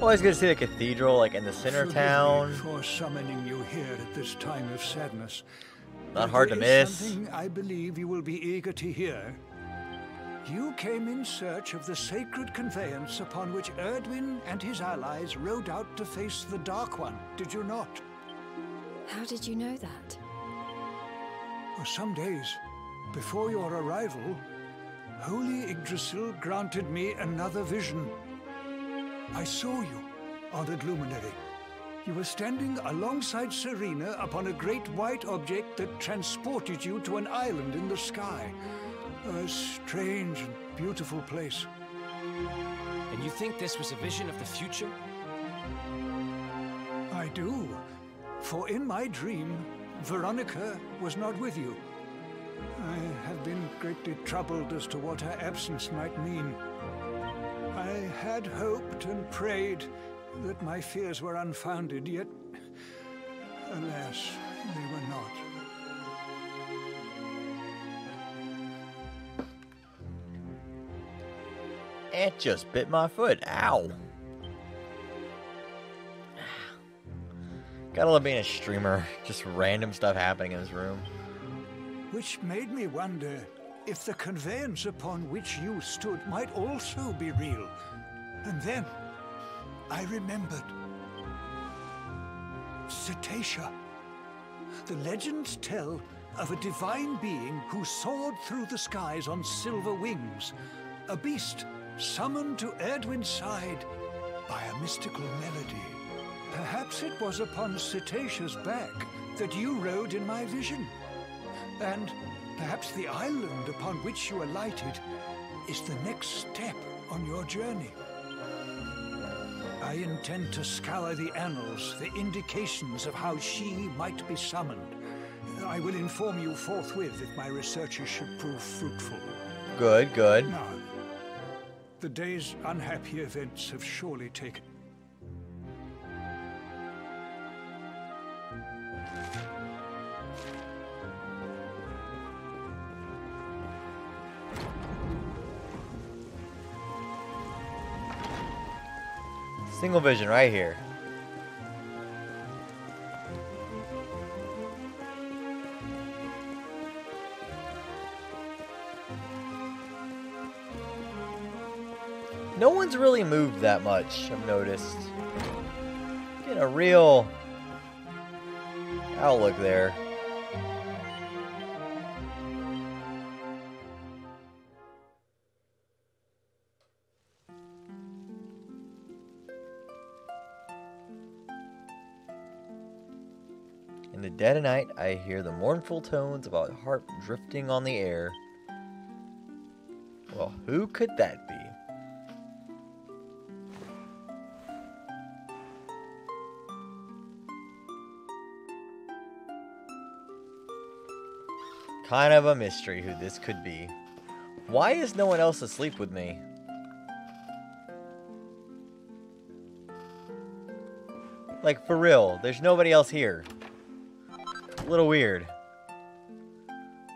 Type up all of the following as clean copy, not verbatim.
Always good to see the cathedral, like, in the center of town. Forgive me for summoning you here at this time of sadness. Not But hard to there is miss. something I believe you will be eager to hear. You came in search of the sacred conveyance upon which Erdwin and his allies rode out to face the Dark One, did you not? How did you know that? For some days before your arrival, Holy Yggdrasil granted me another vision. I saw you, honored luminary. You were standing alongside Serena upon a great white object that transported you to an island in the sky. A strange and beautiful place. And you think this was a vision of the future? I do. For in my dream, Veronica was not with you. I have been greatly troubled as to what her absence might mean. I had hoped and prayed that my fears were unfounded, yet, alas, they were not. It just bit my foot. Ow. Gotta love being a streamer. Just random stuff happening in this room. Which made me wonder if the conveyance upon which you stood might also be real. And then I remembered. Cetacea. The legends tell of a divine being who soared through the skies on silver wings. A beast summoned to Erdwin's side by a mystical melody. Perhaps it was upon Cetacea's back that you rode in my vision. And perhaps the island upon which you alighted is the next step on your journey. I intend to scour the annals for indications of how she might be summoned. I will inform you forthwith if my researches should prove fruitful. Good, good. Now, the day's unhappy events have surely taken. Single vision right here. No one's really moved that much, I've noticed. Getting a real outlook there. In the dead of night, I hear the mournful tones of a harp drifting on the air. Well, who could that be? Kind of a mystery who this could be. Why is no one else asleep with me? Like, for real, there's nobody else here. A little weird.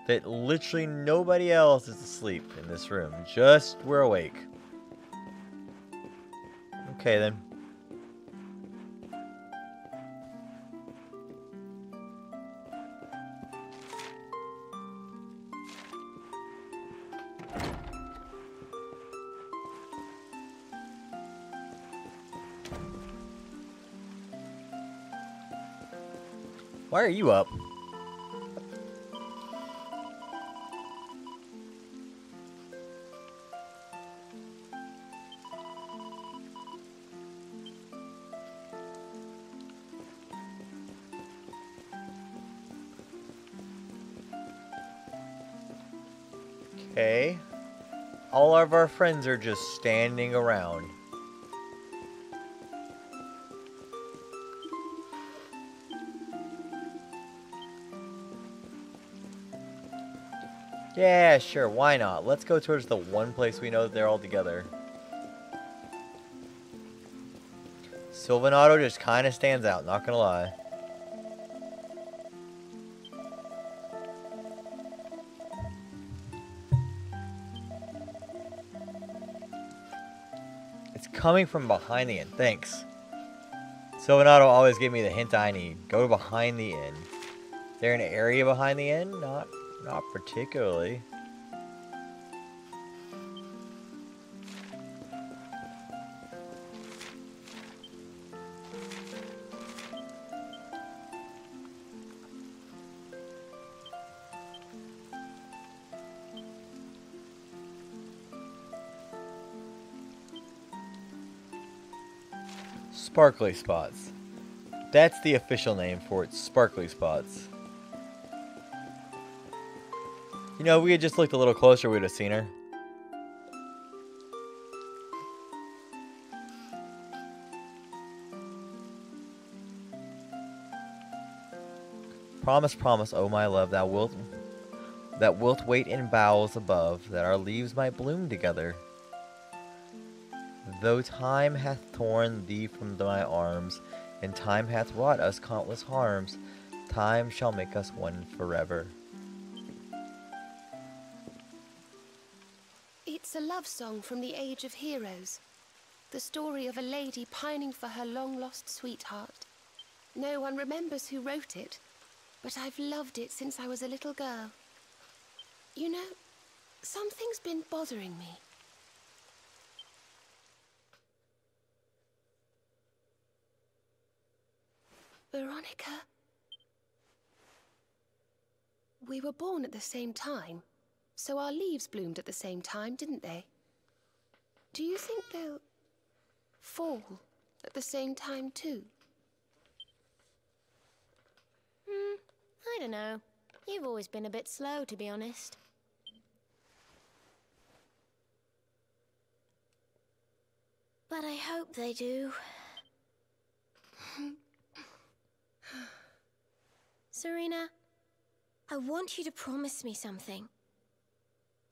That literally nobody else is asleep in this room. Just we're awake. Okay then. Why are you up? Okay. All of our friends are just standing around. Yeah, sure, why not? Let's go towards the one place we know that they're all together. Sylvanato just kind of stands out, not gonna lie. It's coming from behind the inn. Thanks. Silvanato always gave me the hint I need. Go behind the inn. Is there an area behind the inn? Not particularly. Sparkly spots. That's the official name for it, sparkly spots. You know, if we had just looked a little closer, we would have seen her. Promise, promise, oh my love, that wilt wait in boughs above, that our leaves might bloom together. Though time hath torn thee from my arms, and time hath wrought us countless harms, time shall make us one forever. It's a love song from the Age of Heroes. The story of a lady pining for her long-lost sweetheart. No one remembers who wrote it, but I've loved it since I was a little girl. You know, something's been bothering me. Veronica. We were born at the same time, so our leaves bloomed at the same time, didn't they? Do you think they'll fall at the same time too? I don't know. You've always been a bit slow, to be honest. But I hope they do. Serena, I want you to promise me something.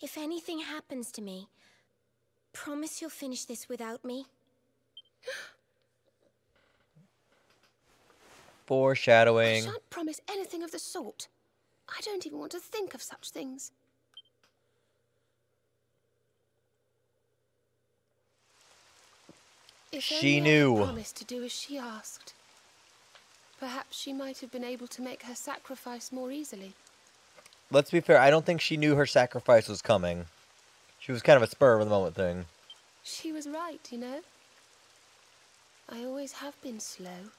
If anything happens to me, promise you'll finish this without me. Foreshadowing. I shan't promise anything of the sort. I don't even want to think of such things. If She only I had knew. promised to do as she asked. Perhaps she might have been able to make her sacrifice more easily. Let's be fair, I don't think she knew her sacrifice was coming. She was kind of a spur of the moment thing. She was right, you know. I always have been slow.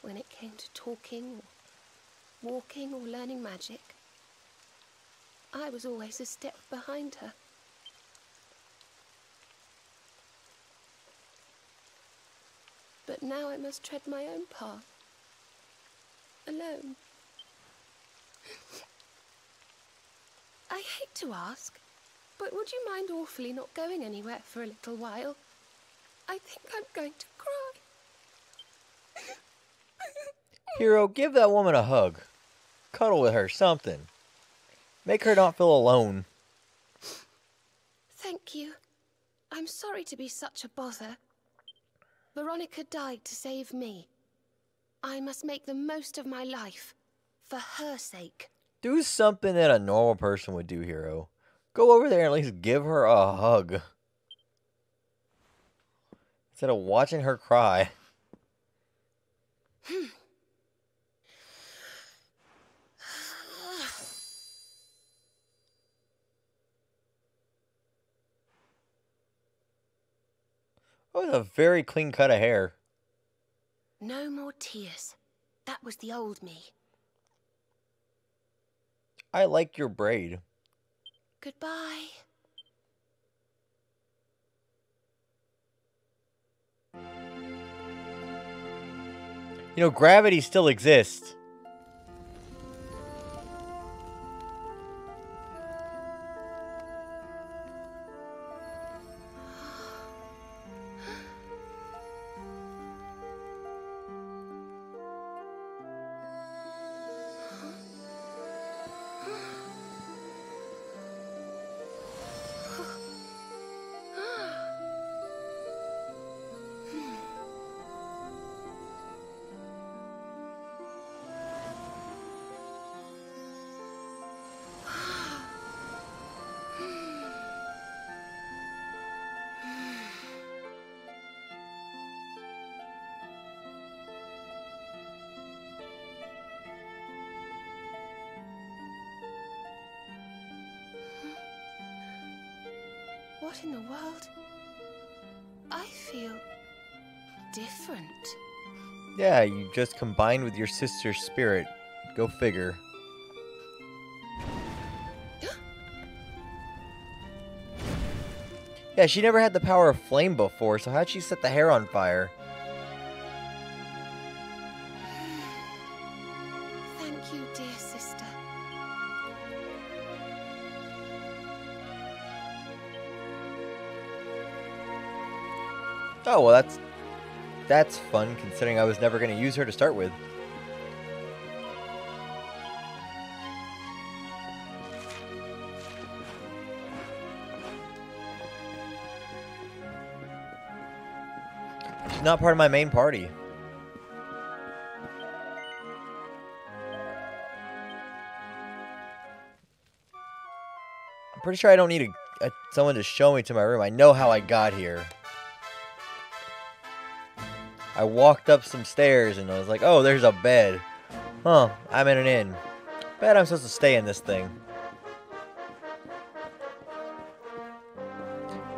When it came to talking, or walking, or learning magic, I was always a step behind her. But now I must tread my own path. Alone. I hate to ask, but would you mind awfully not going anywhere for a little while? I think I'm going to cry. Hero, give that woman a hug. Cuddle with her, something. Make her not feel alone. Thank you. I'm sorry to be such a bother. Veronica died to save me. I must make the most of my life, for her sake. Do something that a normal person would do, Hero. Go over there and at least give her a hug. Instead of watching her cry. Oh, a very clean cut of hair. No more tears. That was the old me. I like your braid. Goodbye. You know, gravity still exists. What in the world? I feel different. Yeah, you just combined with your sister's spirit. Go figure. Yeah, she never had the power of flame before, so how'd she set the hair on fire? Thank you, dear sister. Oh, well, that's fun, considering I was never going to use her to start with. She's not part of my main party. I'm pretty sure I don't need someone to show me to my room. I know how I got here. I walked up some stairs and I was like, oh, there's a bed. Huh, I'm in an inn. Bet I'm supposed to stay in this thing.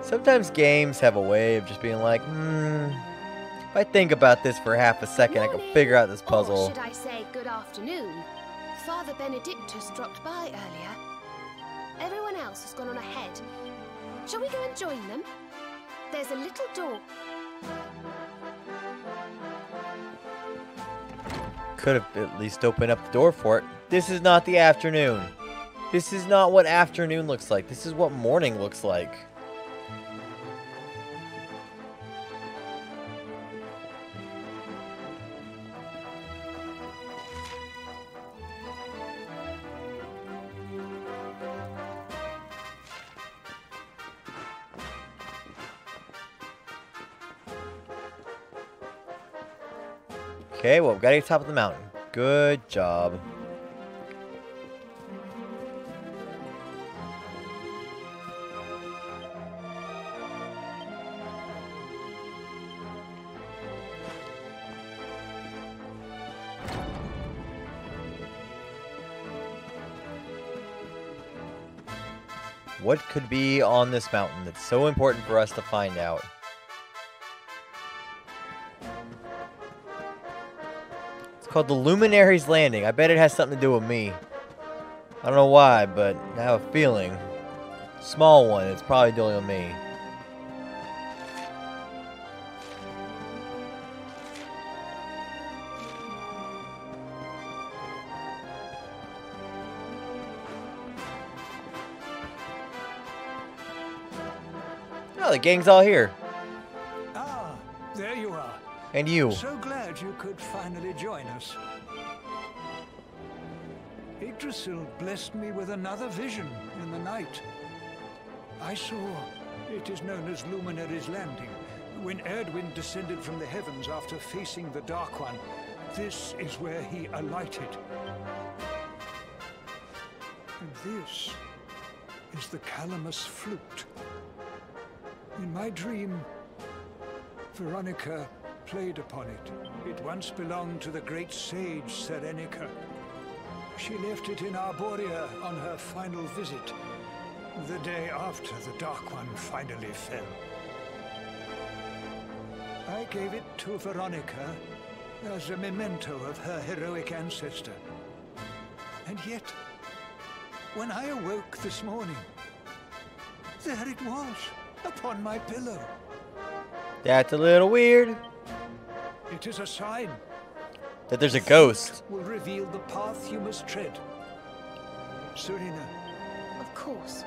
Sometimes games have a way of just being like, if I think about this for half a second, I can figure out this puzzle. Or should I say good afternoon? Father Benedictus dropped by earlier. Everyone else has gone on ahead. Shall we go and join them? There's a little door. Could have at least opened up the door for it. This is not the afternoon. This is not what afternoon looks like. This is what morning looks like. Okay, well, we gotta get to the top of the mountain. Good job. What could be on this mountain that's so important for us to find out? Called the Luminary's Landing. I bet it has something to do with me. I don't know why, but I have a feeling. Small one, it's probably dealing with me. Oh, the gang's all here. Ah, there you are. And you. So glad you could finally join us. Yggdrasil blessed me with another vision in the night. I saw, it is known as Luminary's Landing, when Erdwin descended from the heavens after facing the Dark One. This is where he alighted. And this is the Calamus flute. In my dream, Veronica played upon it. It once belonged to the great sage Serenica. She left it in Arborea on her final visit, the day after the Dark One finally fell. I gave it to Veronica as a memento of her heroic ancestor. And yet, when I awoke this morning, there it was, upon my pillow. That's a little weird. It is a sign That there's a ghost. will reveal the path you must tread. Serena, Of course.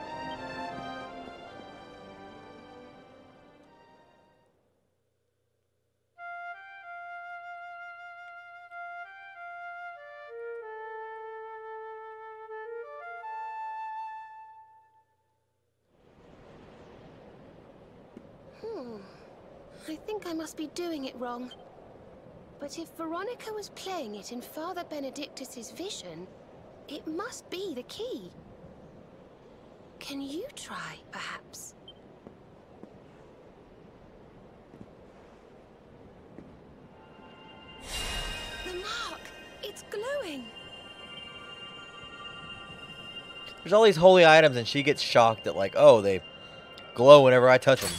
I think I must be doing it wrong. But if Veronica was playing it in Father Benedictus's vision, it must be the key. Can you try, perhaps? The mark! It's glowing! There's all these holy items and she gets shocked that like, oh, they glow whenever I touch them.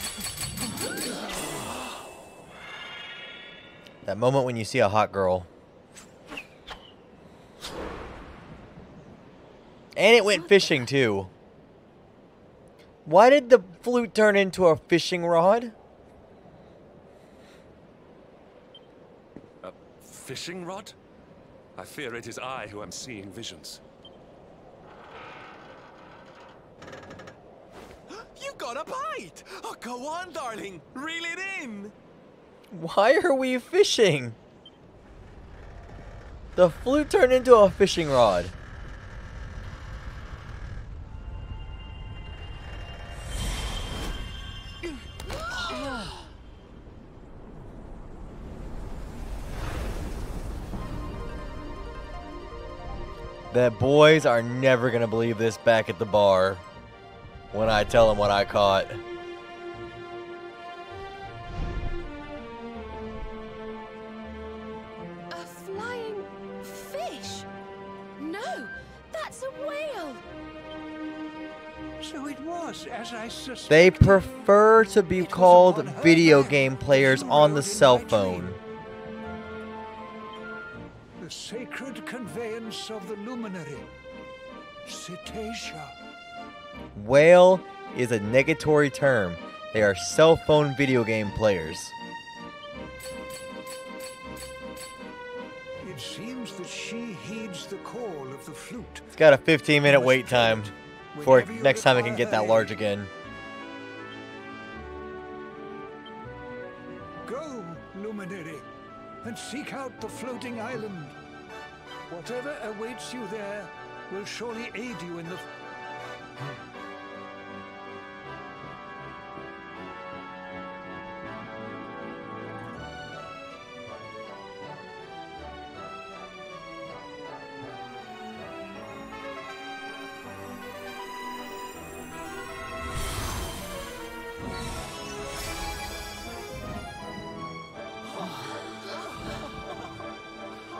That moment when you see a hot girl. And it went fishing too. Why did the flute turn into a fishing rod? A fishing rod? I fear it is I who am seeing visions. You got a bite! Oh, go on, darling. Reel it in. Why are we fishing? The flute turned into a fishing rod. The boys are never gonna believe this back at the bar when I tell them what I caught. A flying fish? No, that's a whale. So it was, as I suspected. They prefer to be It was called upon her video back game that players you on the rode in cell my phone. dream. The sacred conveyance of the luminary. Cetacea. Whale is a negatory term. They are cell phone video game players. It seems that she heeds the call of the flute. It's got a 15-minute wait time before Whenever you next time it can require get that her large aid. again. Go, luminary, and seek out the floating island. Whatever awaits you there will surely aid you in the...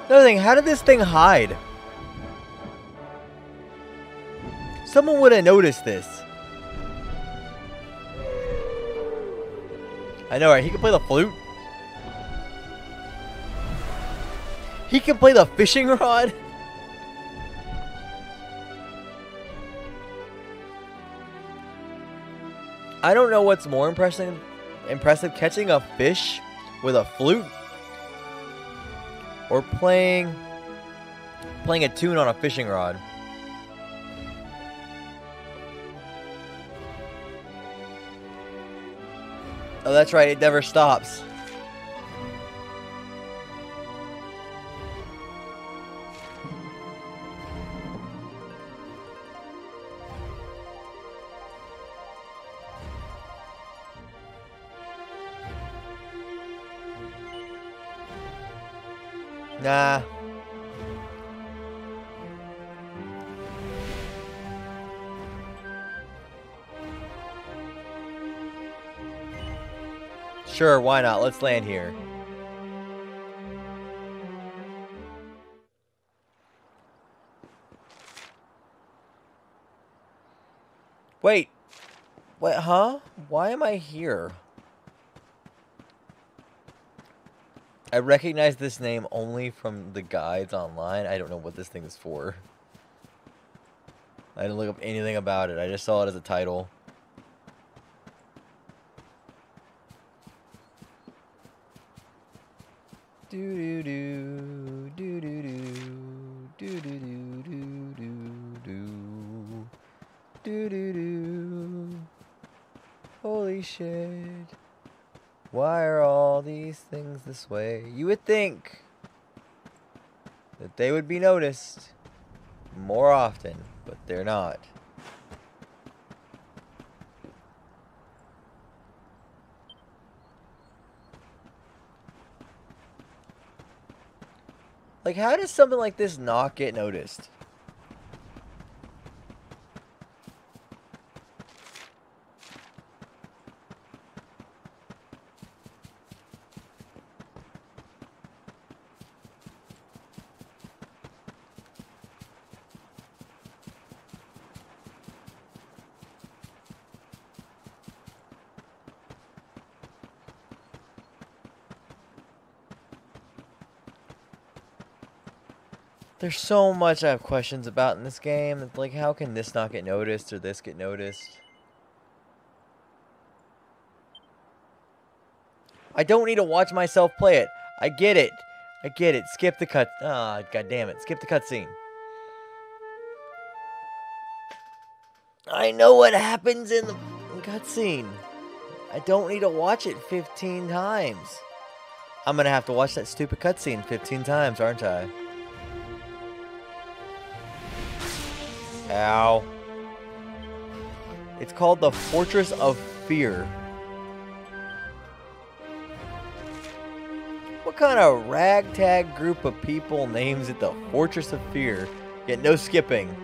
Another thing, how did this thing hide? Someone would have noticed this. I know, right? He can play the flute. He can play the fishing rod. I don't know what's more impressive catching a fish with a flute or playing a tune on a fishing rod. Oh, that's right, it never stops. Nah. Sure, why not? Let's land here. Wait. Wait, huh? Why am I here? I recognize this name only from the guides online. I don't know what this thing is for. I didn't look up anything about it. I just saw it as a title. Do do do do do do do do do do do do do. Holy shit. Why are all these things this way? You would think that they would be noticed more often, but they're not. Like, how does something like this not get noticed? There's so much I have questions about in this game. Like, how can this not get noticed or this get noticed? I don't need to watch myself play it. I get it. I get it. Skip the cut. Ah, god damn it. Skip the cutscene. I know what happens in the cutscene. I don't need to watch it 15 times. I'm gonna have to watch that stupid cutscene 15 times, aren't I? Ow. It's called the Fortress of Fear. What kind of ragtag group of people names it the Fortress of Fear? Yet no skipping.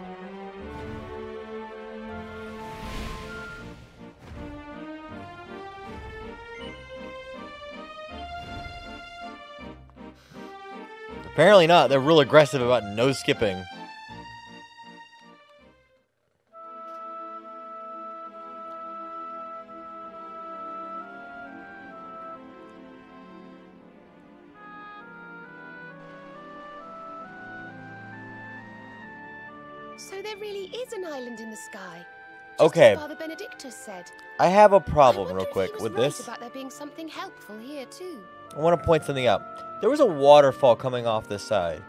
Apparently not. They're real aggressive about no skipping. So there really is an island in the sky. Just Okay. as Father Benedictus said. I have a I problem wonder real if quick he was with right this. about there being something helpful here too. I want to point something out. There was a waterfall coming off this side.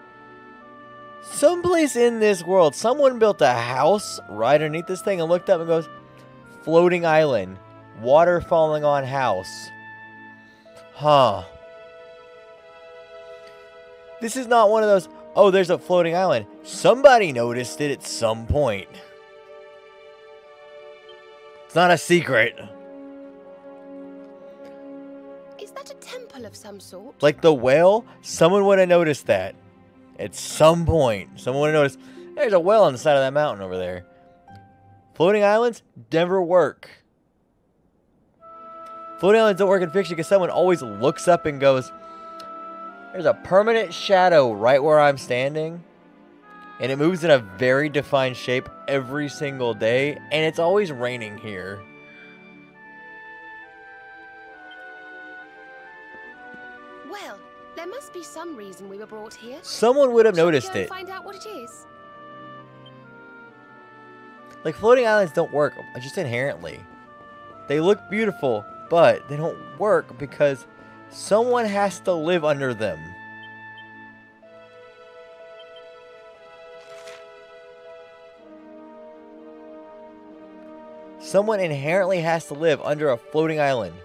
Someplace in this world, someone built a house right underneath this thing and looked up and goes, floating island, water falling on house. Huh. This is not one of those, oh, there's a floating island. Somebody noticed it at some point. It's not a secret. Is that a temple of some sort? Like the whale, someone would have noticed that. At some point, someone would have noticed, there's a well on the side of that mountain over there. Floating islands never work. Floating islands don't work in fiction because someone always looks up and goes, there's a permanent shadow right where I'm standing. And it moves in a very defined shape every single day. And it's always raining here. Well, there must be some reason we were brought here. Someone would have Shall we noticed go and it. find out what it is? Like, floating islands don't work just inherently. They look beautiful, but they don't work because someone has to live under them. Someone inherently has to live under a floating island.